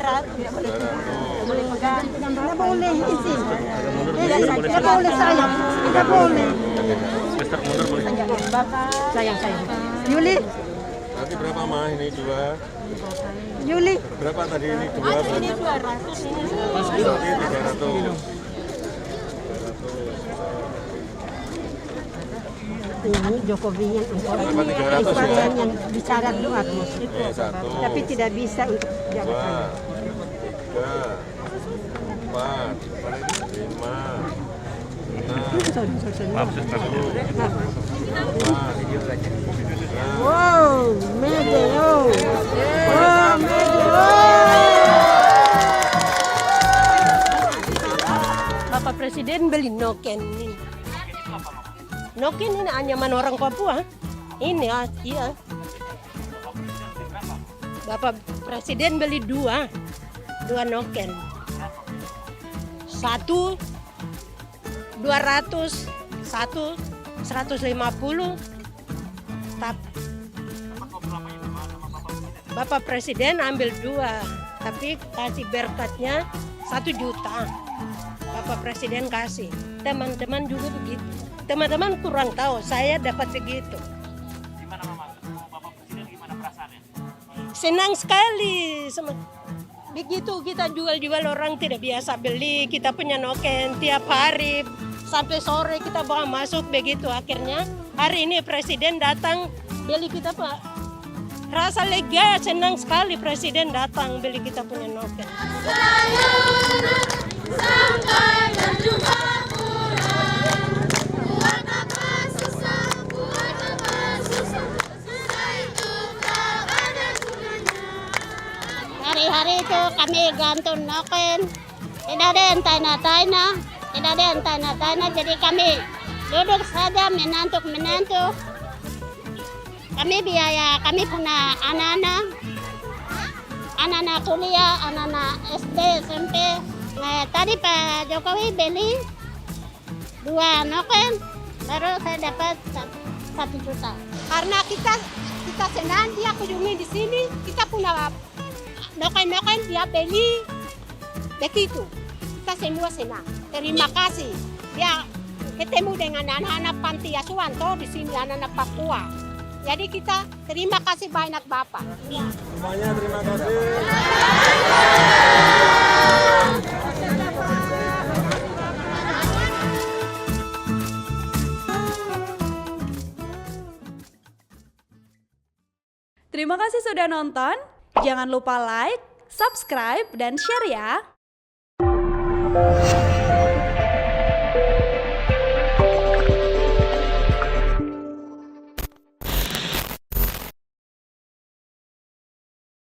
200. Boleh pegang. Tidak boleh isi. Tidak boleh sayang. Tidak boleh. Sayang. Yuli. Nanti berapa mah ini 2? Yuli. Berapa tadi ini 2? Ini 200, ini Nanti 300. Ini Jokowi yang Berapa 300 ya? yang bicara doa terus. Ini 1, Tapi tidak bisa untuk 2, jabatan. 3, 4, 5, 6, Wow, medio. Wow, medio. Bapak Presiden beli noken ini. Noken ini anyaman orang Papua. Ini iya. Bapak Presiden beli dua noken. 1 200, 1 150. Bapak Presiden ambil 2, tapi kasih berkatnya 1 juta. Bapak Presiden kasih. Teman-teman juga begitu. Teman-teman kurang tahu, saya dapat begitu. Gimana Mama? Bapak Presiden gimana perasaannya? Senang sekali. Begitu kita jual-jual orang tidak biasa beli, kita punya noken tiap hari sampai sore kita bawa masuk begitu. Akhirnya hari ini Presiden datang beli kita Pak. Rasa lega, senang sekali Presiden datang beli kita punya noken. Sampai berjumpa pulang. Buat apa susah, susah itu tak ada gunanya. Hari-hari itu kami gantung noken, tidak ada yang tanya-tanya, jadi kami duduk saja menantuk. Kami biaya, kami punya anak-anak kuliah, anak-anak SD, SMP. Nah, tadi Pak Jokowi beli 2 noken, baru saya dapat 1 juta. Karena kita senang dia kunjungi di sini, kita punya noken dia beli begitu. Kita semua senang. Terima kasih. Dia ketemu dengan anak-anak panti asuhan toh di sini anak-anak Papua. Jadi kita terima kasih banyak Bapak. Semuanya terima kasih. Terima kasih sudah nonton. Jangan lupa like, subscribe, dan share ya.